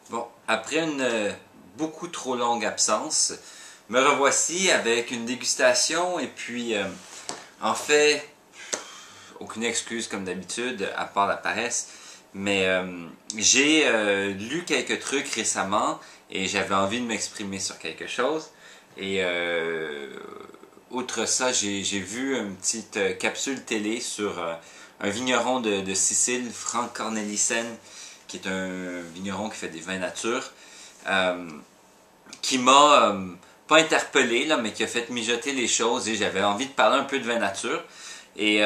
Bon, après une beaucoup trop longue absence, me revoici avec une dégustation et puis, en fait, aucune excuse comme d'habitude, à part la paresse, mais j'ai lu quelques trucs récemment et j'avais envie de m'exprimer sur quelque chose. Et outre ça, j'ai vu une petite capsule télé sur un vigneron de Sicile, Frank Cornelissen, qui est un vigneron qui fait des vins nature, euh, qui m'a pas interpellé, là, mais qui a fait mijoter les choses et j'avais envie de parler un peu de vin nature. Et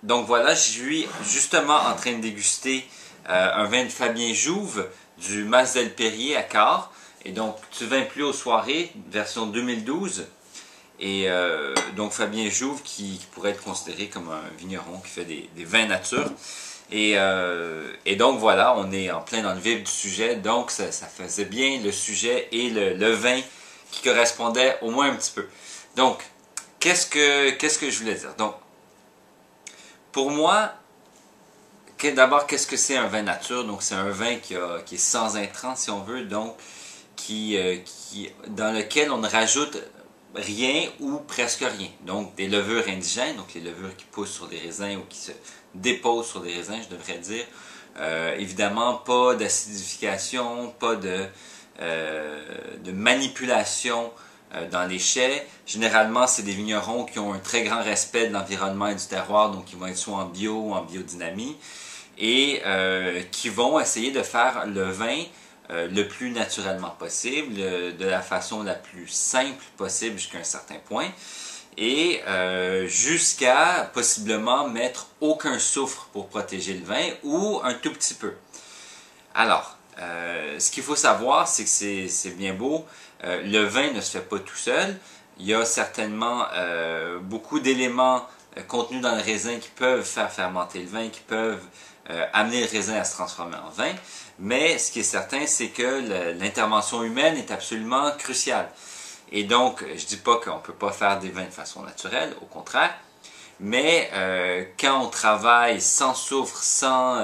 donc voilà, je suis justement en train de déguster un vin de Fabien Jouve du Mas del Perrier à Cahors. Et donc, tu vins plus aux soirées, version 2012. Et donc Fabien Jouve qui pourrait être considéré comme un vigneron qui fait des vins nature. Et donc voilà, on est en plein dans le vif du sujet, donc ça faisait bien le sujet et le vin qui correspondait au moins un petit peu. Donc, qu'est-ce que je voulais dire? Donc, pour moi, d'abord, qu'est-ce que c'est un vin nature? Donc, c'est un vin qui est sans intrants, si on veut, donc dans lequel on ne rajoute rien ou presque rien. Donc, des levures indigènes, donc les levures qui poussent sur des raisins ou qui se déposent sur des raisins, je devrais dire. Évidemment, pas d'acidification, pas de manipulation dans les chais. Généralement, c'est des vignerons qui ont un très grand respect de l'environnement et du terroir, donc ils vont être soit en bio ou en biodynamie, et qui vont essayer de faire le vin le plus naturellement possible, de la façon la plus simple possible jusqu'à un certain point, et jusqu'à possiblement mettre aucun soufre pour protéger le vin ou un tout petit peu. Alors, ce qu'il faut savoir, c'est que c'est bien beau, le vin ne se fait pas tout seul, il y a certainement beaucoup d'éléments contenus dans le raisin qui peuvent faire fermenter le vin, qui peuvent amener le raisin à se transformer en vin, mais ce qui est certain, c'est que l'intervention humaine est absolument cruciale. Et donc, je ne dis pas qu'on ne peut pas faire des vins de façon naturelle, au contraire, mais quand on travaille sans soufre, sans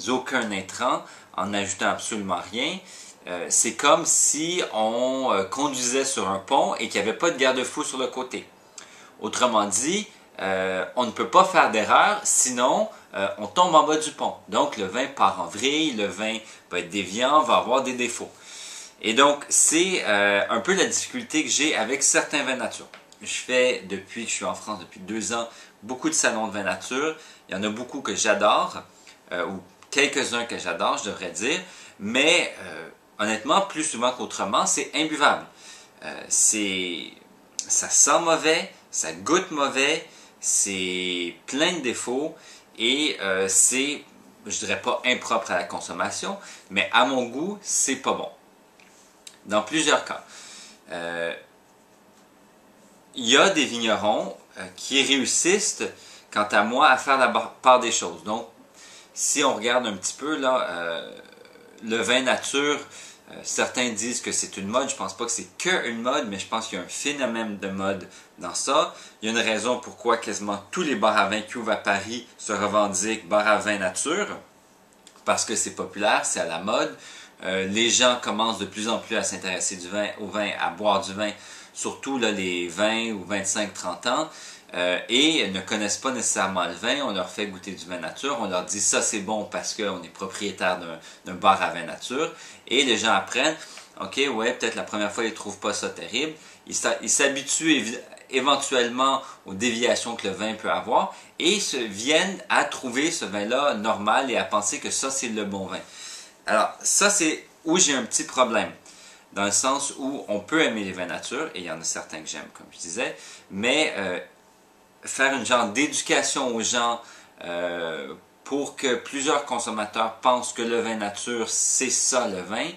aucun intrant, en ajoutant absolument rien, c'est comme si on conduisait sur un pont et qu'il n'y avait pas de garde-fou sur le côté. Autrement dit, on ne peut pas faire d'erreur, sinon on tombe en bas du pont. Donc le vin part en vrille, le vin va être déviant, va avoir des défauts. Et donc c'est un peu la difficulté que j'ai avec certains vins nature. Je fais, depuis que je suis en France, depuis 2 ans, beaucoup de salons de vin nature. Il y en a beaucoup que j'adore, ou quelques-uns que j'adore, je devrais dire, mais honnêtement, plus souvent qu'autrement, c'est imbuvable. Ça sent mauvais, ça goûte mauvais, c'est plein de défauts et c'est, je dirais pas impropre à la consommation, mais à mon goût, c'est pas bon. Dans plusieurs cas. Il y a des vignerons qui réussissent, quant à moi, à faire la part des choses. Donc, si on regarde un petit peu, là, le vin nature, certains disent que c'est une mode. Je pense pas que c'est qu'une mode, mais je pense qu'il y a un phénomène de mode dans ça. Il y a une raison pourquoi quasiment tous les bars à vin qui ouvrent à Paris se revendiquent bar à vin nature. Parce que c'est populaire, c'est à la mode. Les gens commencent de plus en plus à s'intéresser au vin, à boire du vin, surtout là, les 20 ou 25-30 ans, et ne connaissent pas nécessairement le vin. On leur fait goûter du vin nature, on leur dit ça c'est bon parce qu'on est propriétaire d'un bar à vin nature, et les gens apprennent, ok, ouais, peut-être la première fois ils ne trouvent pas ça terrible, ils s'habituent éventuellement aux déviations que le vin peut avoir, et viennent à trouver ce vin-là normal et à penser que ça c'est le bon vin. Alors, ça, c'est où j'ai un petit problème. Dans le sens où on peut aimer les vins nature, et il y en a certains que j'aime, comme je disais, mais faire une genre d'éducation aux gens pour que plusieurs consommateurs pensent que le vin nature, c'est ça le vin,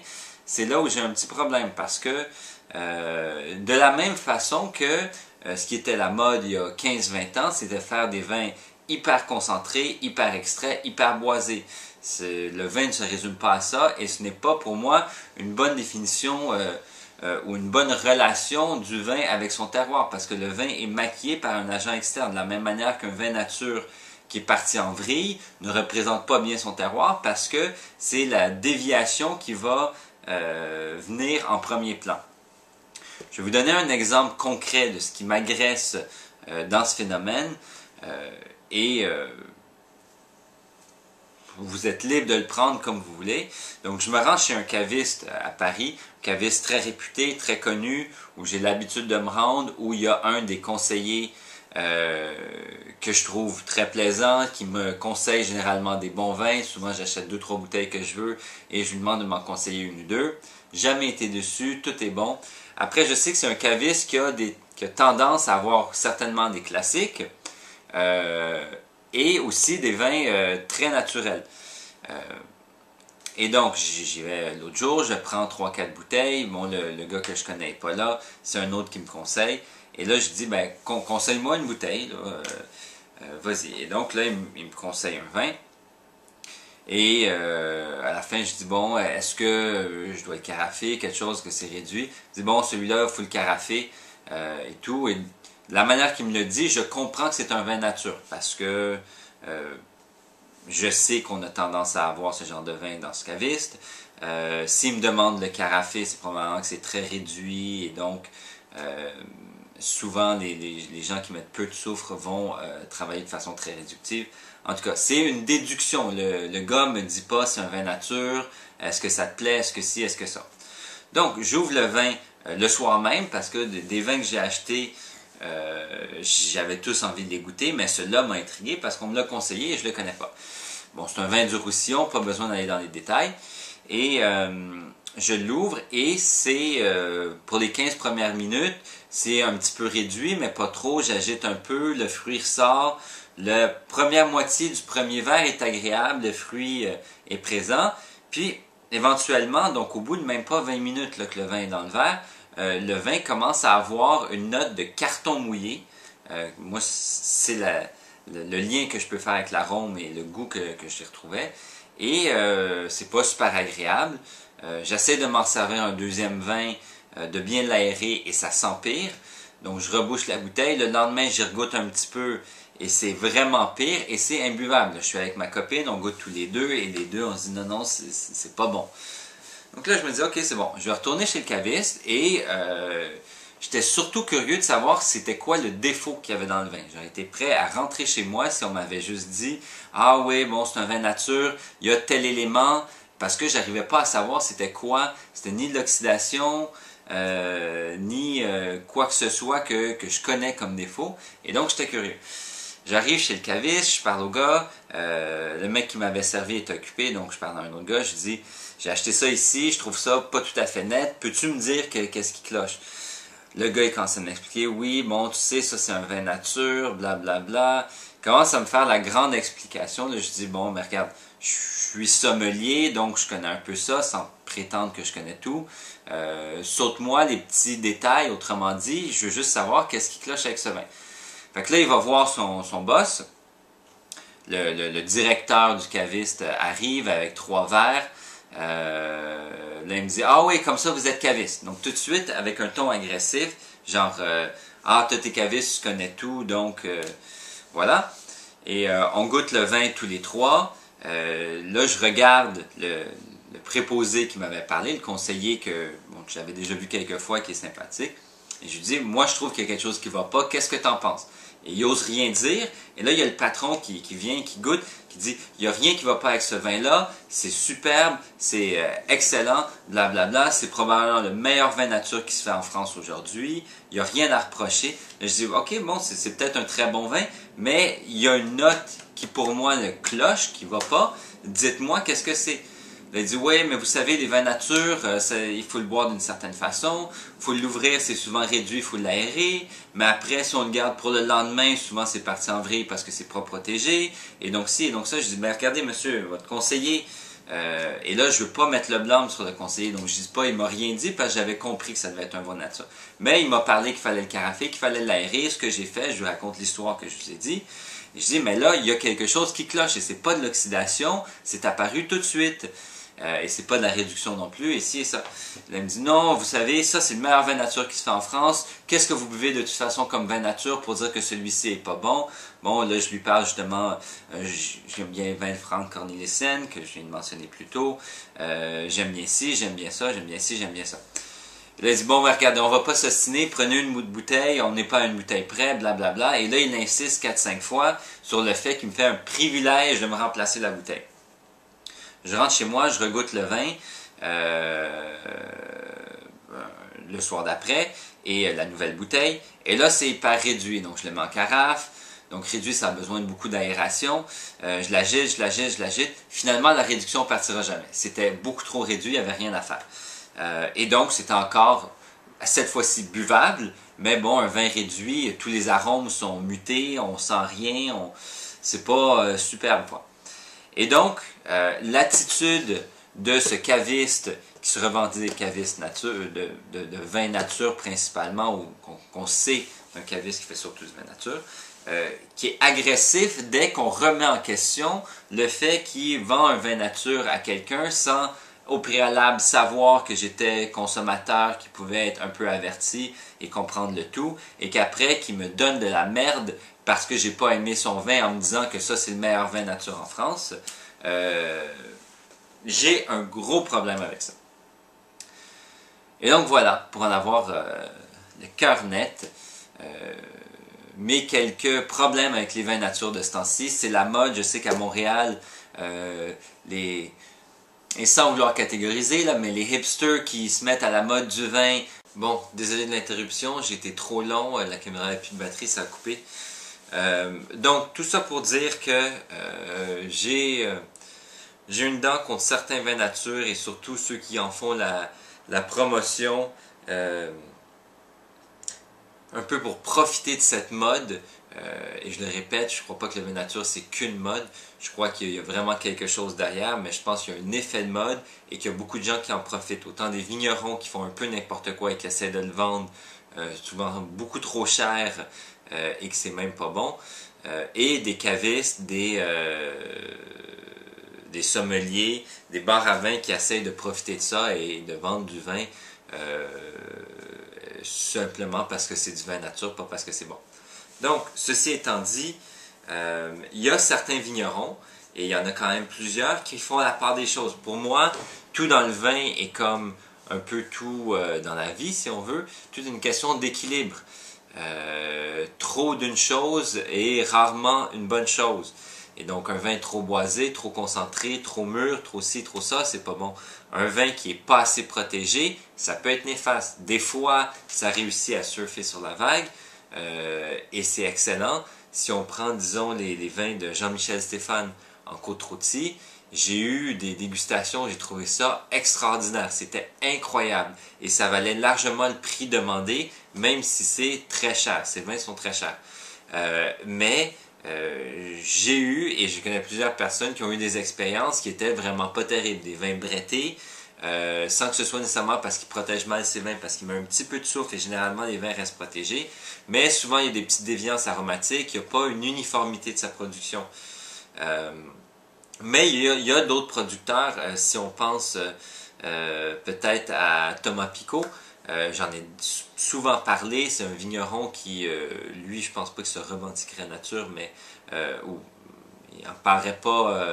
c'est là où j'ai un petit problème. Parce que de la même façon que ce qui était la mode il y a 15-20 ans, c'était de faire des vins hyper concentrés, hyper extraits, hyper boisés. Le vin ne se résume pas à ça et ce n'est pas pour moi une bonne définition ou une bonne relation du vin avec son terroir parce que le vin est maquillé par un agent externe de la même manière qu'un vin nature qui est parti en vrille ne représente pas bien son terroir parce que c'est la déviation qui va venir en premier plan. Je vais vous donner un exemple concret de ce qui m'agresse dans ce phénomène vous êtes libre de le prendre comme vous voulez. Donc je me rends chez un caviste à Paris, un caviste très réputé, très connu, où j'ai l'habitude de me rendre, où il y a un des conseillers que je trouve très plaisant, qui me conseille généralement des bons vins. Souvent j'achète 2-3 bouteilles que je veux et je lui demande de m'en conseiller une ou deux. Jamais été déçu, tout est bon. Après, je sais que c'est un caviste qui a tendance à avoir certainement des classiques et aussi des vins très naturels. Et donc, j'y vais l'autre jour, je prends 3-4 bouteilles. Bon, le gars que je connais n'est pas là, c'est un autre qui me conseille. Et là, je dis, ben, conseille-moi une bouteille, vas-y. Et donc, là, il me conseille un vin. Et à la fin, je dis, bon, est-ce que je dois le carafer, quelque chose que c'est réduit? Je dis, bon, celui-là, il faut le carafer et tout. Et de la manière qu'il me le dit, je comprends que c'est un vin nature parce que je sais qu'on a tendance à avoir ce genre de vin dans ce caviste. S'il me demande le carafer, c'est probablement que c'est très réduit et donc souvent les gens qui mettent peu de soufre vont travailler de façon très réductive. En tout cas, c'est une déduction. Le gars me dit pas c'est un vin nature, est-ce que ça te plaît, est-ce que ci, est-ce que ça. Donc, j'ouvre le vin le soir même parce que des vins que j'ai achetés, j'avais tous envie de les goûter, mais celui-là m'a intrigué parce qu'on me l'a conseillé et je ne le connais pas. Bon, c'est un vin du Roussillon, pas besoin d'aller dans les détails. Et je l'ouvre et c'est, pour les 15 premières minutes, c'est un petit peu réduit, mais pas trop. J'agite un peu, le fruit ressort. La première moitié du premier verre est agréable, le fruit est présent. Puis, éventuellement, donc au bout de même pas 20 minutes là, que le vin est dans le verre, le vin commence à avoir une note de carton mouillé. Moi, c'est le lien que je peux faire avec l'arôme et le goût que je retrouvais. Et c'est pas super agréable. J'essaie de m'en servir un deuxième vin, de bien l'aérer et ça s'empire. Donc je rebouche la bouteille. Le lendemain, j'y regoute un petit peu et c'est vraiment pire et c'est imbuvable. Je suis avec ma copine, on goûte tous les deux et les deux on se dit non, c'est pas bon. Donc là, je me dis ok, c'est bon. Je vais retourner chez le caviste et j'étais surtout curieux de savoir c'était quoi le défaut qu'il y avait dans le vin. J'aurais été prêt à rentrer chez moi si on m'avait juste dit « Ah oui, bon, c'est un vin nature, il y a tel élément », parce que j'arrivais pas à savoir c'était quoi. C'était ni de l'oxydation, ni quoi que ce soit que je connais comme défaut. Et donc, j'étais curieux. J'arrive chez le caviste, je parle au gars, le mec qui m'avait servi est occupé, donc je parle à un autre gars, je dis « J'ai acheté ça ici, je trouve ça pas tout à fait net, peux-tu me dire qu'est-ce qui cloche? » Le gars, il commence à m'expliquer, oui, bon, tu sais, ça c'est un vin nature, blablabla. Bla, bla. Il commence à me faire la grande explication. Là, je dis, bon, mais regarde, je suis sommelier, donc je connais un peu ça, sans prétendre que je connais tout. Saute-moi les petits détails, autrement dit, je veux juste savoir qu'est-ce qui cloche avec ce vin. Fait que là, il va voir son boss. Le directeur du caviste arrive avec 3 verres. Là, il me dit « Ah oui, comme ça, vous êtes caviste. » Donc, tout de suite, avec un ton agressif, genre « Ah, toi, t'es caviste, tu connais tout, donc voilà. » Et on goûte le vin tous les 3. Là, je regarde le préposé qui m'avait parlé, le conseiller que j'avais déjà vu quelques fois, qui est sympathique. Et je lui dis « Moi, je trouve qu'il y a quelque chose qui ne va pas. Qu'est-ce que tu en penses? » Et il n'ose rien dire. Et là, il y a le patron qui vient, qui goûte, qui dit « Il n'y a rien qui ne va pas avec ce vin-là. C'est superbe, c'est excellent, blablabla. C'est probablement le meilleur vin nature qui se fait en France aujourd'hui. Il n'y a rien à reprocher. » Je dis « Ok, bon, c'est peut-être un très bon vin, mais il y a une note qui, pour moi, le cloche, qui ne va pas. Dites-moi, qu'est-ce que c'est? » Il dit « Oui, mais vous savez, les vins nature, il faut le boire d'une certaine façon. Il faut l'ouvrir, c'est souvent réduit, il faut l'aérer. Mais après, si on le garde pour le lendemain, souvent c'est parti en vrille parce que c'est pas protégé. Et donc ci, et donc ça. » Je dis « Ben regardez, monsieur, votre conseiller. » Et là, je veux pas mettre le blâme sur le conseiller. Donc je dis pas, il m'a rien dit parce que j'avais compris que ça devait être un vin nature. Mais il m'a parlé qu'il fallait le carafer, qu'il fallait l'aérer. Ce que j'ai fait, je lui raconte l'histoire que je vous ai dit. Et je dis, mais là, il y a quelque chose qui cloche et c'est pas de l'oxydation, c'est apparu tout de suite. et c'est pas de la réduction non plus, et ci et ça. Là, il me dit, non, vous savez, ça c'est le meilleur vin nature qui se fait en France. Qu'est-ce que vous buvez de toute façon comme vin nature pour dire que celui-ci est pas bon? Bon, là, je lui parle justement, j'aime bien le vin de Franck Cornelissen, que je viens de mentionner plus tôt. J'aime bien ci, j'aime bien ça, j'aime bien ci, j'aime bien ça. Il a dit, bon, regardez, on va pas s'ostiner, prenez une bouteille, on n'est pas à une bouteille près, blablabla. Et là, il insiste 4-5 fois sur le fait qu'il me fait un privilège de me remplacer la bouteille. Je rentre chez moi, je regoute le vin le soir d'après, et la nouvelle bouteille. Et là, c'est hyper réduit, donc je le mets en carafe. Donc réduit, ça a besoin de beaucoup d'aération. Je l'agite. Finalement, la réduction partira jamais. C'était beaucoup trop réduit, il n'y avait rien à faire. Et donc, c'était encore, cette fois-ci, buvable, mais bon, un vin réduit, tous les arômes sont mutés, on sent rien, c'est pas superbe, quoi. Et donc, l'attitude de ce caviste, qui se revendique caviste nature, de vin nature principalement, ou qu'on sait un caviste qui fait surtout du vin nature, qui est agressif dès qu'on remet en question le fait qu'il vend un vin nature à quelqu'un sans au préalable savoir que j'étais consommateur, qui pouvait être un peu averti et comprendre le tout, et qu'après qu'il me donne de la merde parce que j'ai pas aimé son vin en me disant que ça c'est le meilleur vin nature en France, j'ai un gros problème avec ça. Et donc voilà, pour en avoir le cœur net, mes quelques problèmes avec les vins nature de ce temps-ci, c'est la mode. Je sais qu'à Montréal, et sans vouloir catégoriser, là, mais les hipsters qui se mettent à la mode du vin. Bon, désolé de l'interruption, j'ai été trop long, la caméra n'a plus de batterie, ça a coupé. Donc, tout ça pour dire que j'ai une dent contre certains vins nature et surtout ceux qui en font la promotion un peu pour profiter de cette mode. Et je le répète, je ne crois pas que le vin nature c'est qu'une mode. Je crois qu'il y a vraiment quelque chose derrière, mais je pense qu'il y a un effet de mode et qu'il y a beaucoup de gens qui en profitent. Autant des vignerons qui font un peu n'importe quoi et qui essaient de le vendre souvent beaucoup trop cher et que c'est même pas bon. Et des cavistes, des sommeliers, des bars à vin qui essayent de profiter de ça et de vendre du vin simplement parce que c'est du vin nature, pas parce que c'est bon. Donc, ceci étant dit, il y a certains vignerons, et il y en a quand même plusieurs, qui font la part des choses. Pour moi, tout dans le vin est comme un peu tout dans la vie, si on veut, tout une question d'équilibre. Trop d'une chose est rarement une bonne chose. Et donc, un vin trop boisé, trop concentré, trop mûr, trop ci, trop ça, c'est pas bon. Un vin qui est pas assez protégé, ça peut être néfaste. Des fois, ça réussit à surfer sur la vague, et c'est excellent. Si on prend, disons, les vins de Jean-Michel Stéphane en Côte-Rôtie, j'ai eu des dégustations, j'ai trouvé ça extraordinaire. C'était incroyable. Et ça valait largement le prix demandé, même si c'est très cher. Ces vins sont très chers. Mais j'ai eu, et je connais plusieurs personnes qui ont eu des expériences qui étaient vraiment pas terribles. Des vins brettés, sans que ce soit nécessairement parce qu'ils protègent mal ces vins, parce qu'ils mettent un petit peu de soufre et généralement les vins restent protégés. Mais souvent il y a des petites déviances aromatiques, il n'y a pas une uniformité de sa production. Mais il y a d'autres producteurs, si on pense peut-être à Thomas Picot, j'en ai souvent parlé, c'est un vigneron qui, lui, je pense pas qu'il se revendiquerait nature, mais il n'en parlerait pas,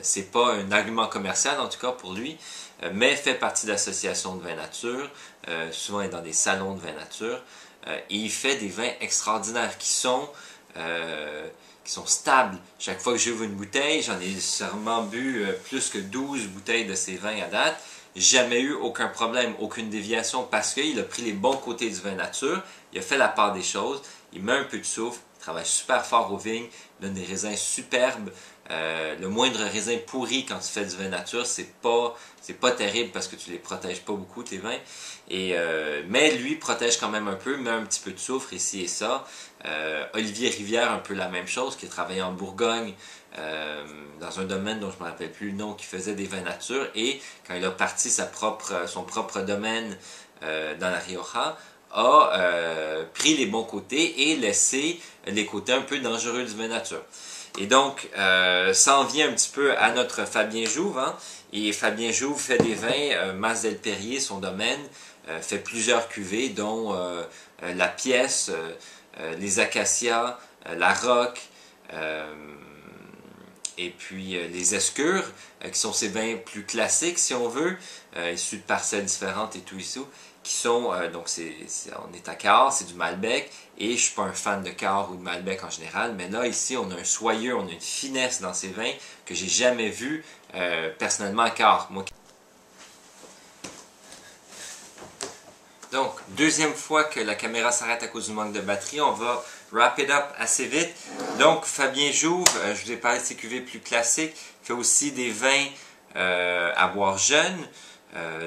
c'est pas un argument commercial en tout cas pour lui, mais fait partie d'associations de vin nature, souvent il est dans des salons de vin nature, et il fait des vins extraordinaires qui sont stables. Chaque fois que j'ouvre une bouteille, j'en ai sûrement bu plus que 12 bouteilles de ces vins à date. Jamais eu aucun problème, aucune déviation parce qu'il a pris les bons côtés du vin nature, il a fait la part des choses, il met un peu de soufre, il travaille super fort aux vignes, il donne des raisins superbes. Le moindre raisin pourri quand tu fais du vin nature, c'est pas terrible parce que tu les protèges pas beaucoup tes vins. Mais lui protège quand même un peu, met un petit peu de soufre ici et ça. Olivier Rivière, un peu la même chose, qui a travaillé en Bourgogne, dans un domaine dont je ne me rappelle plus le nom, qui faisait des vins nature, et quand il a parti son propre domaine dans la Rioja, a pris les bons côtés et laissé les côtés un peu dangereux du vin nature. Et donc, ça en vient un petit peu à notre Fabien Jouve. Hein? Et Fabien Jouve fait des vins, Mas del Perrier, son domaine, fait plusieurs cuvées, dont la Pièce, les Acacias, la Roque, et puis les Escures, qui sont ces vins plus classiques, si on veut, issus de parcelles différentes et tout ici, qui sont, donc on est à Cahors, c'est du Malbec, et je ne suis pas un fan de Cahors ou de Malbec en général, mais là, ici, on a un soyeux, on a une finesse dans ces vins que j'ai jamais vu personnellement à Cahors. Donc, deuxième fois que la caméra s'arrête à cause du manque de batterie, on va wrap it up assez vite. Donc, Fabien Jouve, je vous ai parlé de ses cuvées plus classiques, fait aussi des vins à boire jeune,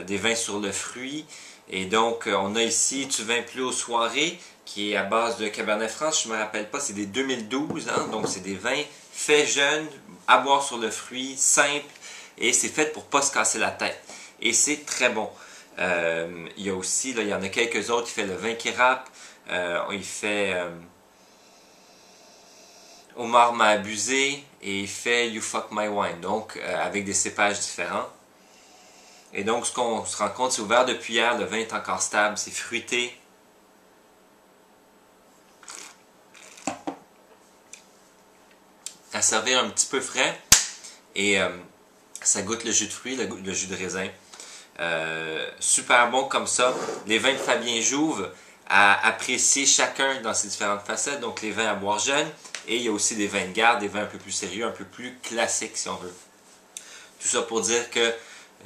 des vins sur le fruit. Et donc, on a ici du vin plus aux soirées, qui est à base de Cabernet Franc, je ne me rappelle pas, c'est des 2012, hein, donc c'est des vins faits jeunes, à boire sur le fruit, simple, et c'est fait pour ne pas se casser la tête. Et c'est très bon. Il y a aussi, là, il y en a quelques autres, il fait le vin qui râpe, il fait Omar m'a abusé, et il fait You Fuck My Wine, donc avec des cépages différents. Et donc, ce qu'on se rend compte, c'est ouvert depuis hier, le vin est encore stable, c'est fruité. À servir un petit peu frais, et ça goûte le jus de fruits, le jus de raisin. Super bon comme ça. Les vins de Fabien Jouve à apprécier chacun dans ses différentes facettes. Donc les vins à boire jeune, et il y a aussi des vins de garde, des vins un peu plus sérieux, un peu plus classiques si on veut. Tout ça pour dire que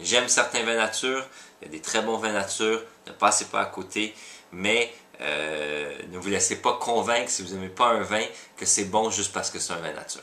j'aime certains vins nature, il y a des très bons vins nature, ne passez pas à côté, mais ne vous laissez pas convaincre si vous n'aimez pas un vin que c'est bon juste parce que c'est un vin nature.